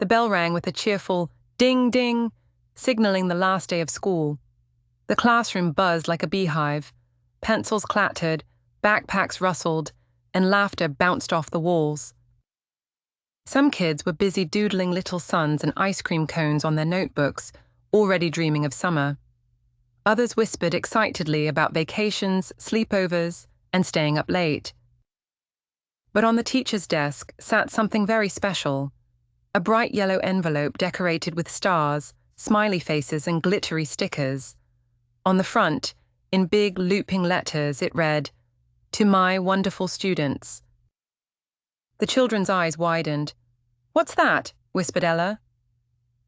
The bell rang with a cheerful ding ding, signaling the last day of school. The classroom buzzed like a beehive. Pencils clattered, backpacks rustled, and laughter bounced off the walls. Some kids were busy doodling little suns and ice cream cones on their notebooks, already dreaming of summer. Others whispered excitedly about vacations, sleepovers, and staying up late. But on the teacher's desk sat something very special, a bright yellow envelope decorated with stars, smiley faces, and glittery stickers. On the front, in big looping letters, it read, "To my wonderful students." The children's eyes widened. "What's that?" whispered Ella.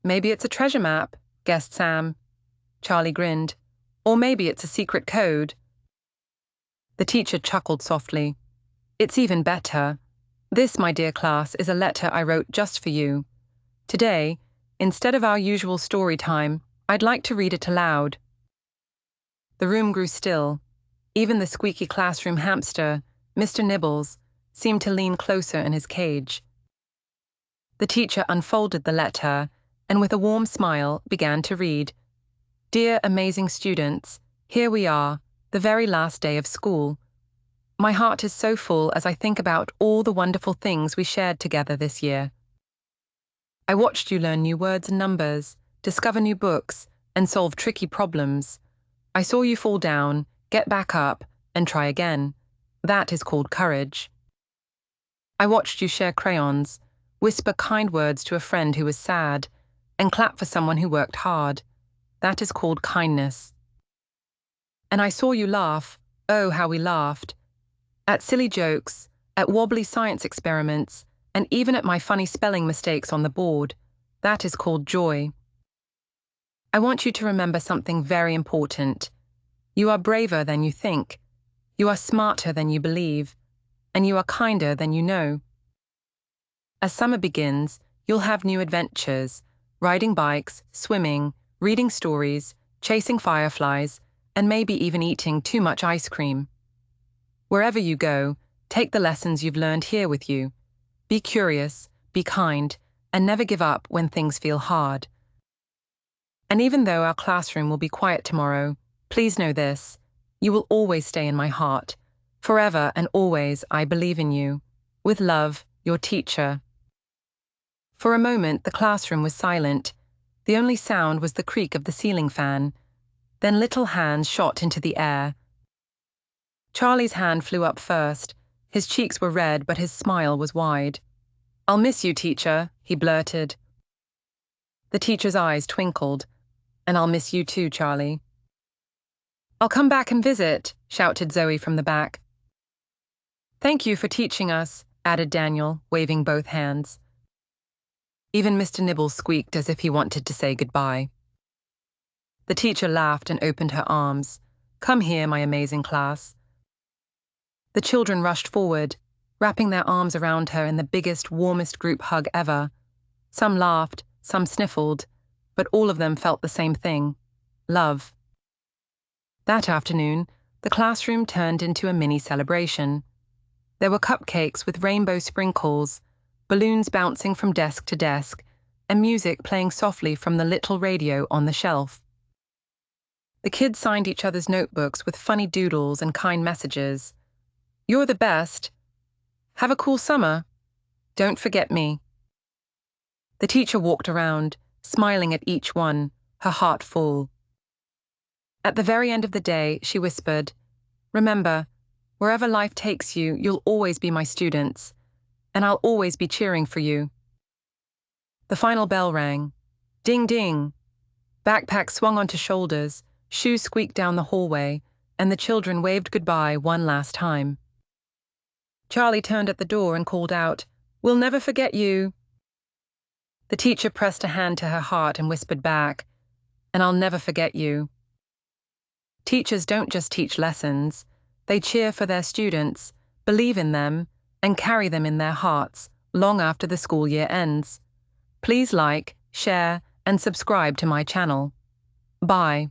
"Maybe it's a treasure map," guessed Sam. Charlie grinned. "Or maybe it's a secret code." The teacher chuckled softly. "It's even better. This, my dear class, is a letter I wrote just for you. Today, instead of our usual story time, I'd like to read it aloud." The room grew still. Even the squeaky classroom hamster, Mr. Nibbles, seemed to lean closer in his cage. The teacher unfolded the letter and with a warm smile began to read. "Dear amazing students, here we are, the very last day of school. My heart is so full as I think about all the wonderful things we shared together this year. I watched you learn new words and numbers, discover new books, and solve tricky problems. I saw you fall down, get back up, and try again. That is called courage. I watched you share crayons, whisper kind words to a friend who was sad, and clap for someone who worked hard. That is called kindness. And I saw you laugh, oh how we laughed, at silly jokes, at wobbly science experiments, and even at my funny spelling mistakes on the board. That is called joy. I want you to remember something very important. You are braver than you think. You are smarter than you believe. And you are kinder than you know. As summer begins, you'll have new adventures, riding bikes, swimming, reading stories, chasing fireflies, and maybe even eating too much ice cream. Wherever you go, take the lessons you've learned here with you. Be curious, be kind, and never give up when things feel hard. And even though our classroom will be quiet tomorrow, please know this: you will always stay in my heart. Forever and always, I believe in you. With love, your teacher. For a moment, the classroom was silent. The only sound was the creak of the ceiling fan. Then little hands shot into the air. Charlie's hand flew up first. His cheeks were red, but his smile was wide. "I'll miss you, teacher," he blurted. The teacher's eyes twinkled. "And I'll miss you too, Charlie." "I'll come back and visit," shouted Zoe from the back. "Thank you for teaching us," added Daniel, waving both hands. Even Mr. Nibbles squeaked as if he wanted to say goodbye. The teacher laughed and opened her arms. "Come here, my amazing class." The children rushed forward, wrapping their arms around her in the biggest, warmest group hug ever. Some laughed, some sniffled, but all of them felt the same thing: love. That afternoon, the classroom turned into a mini celebration. There were cupcakes with rainbow sprinkles, balloons bouncing from desk to desk, and music playing softly from the little radio on the shelf. The kids signed each other's notebooks with funny doodles and kind messages. "You're the best. Have a cool summer. Don't forget me." The teacher walked around, smiling at each one, her heart full. At the very end of the day, she whispered, "Remember, wherever life takes you, you'll always be my students, and I'll always be cheering for you." The final bell rang. Ding ding. Backpacks swung onto shoulders, shoes squeaked down the hallway, and the children waved goodbye one last time. Charlie turned at the door and called out, "We'll never forget you." The teacher pressed a hand to her heart and whispered back, "And I'll never forget you." Teachers don't just teach lessons. They cheer for their students, believe in them, and carry them in their hearts long after the school year ends. Please like, share, and subscribe to my channel. Bye.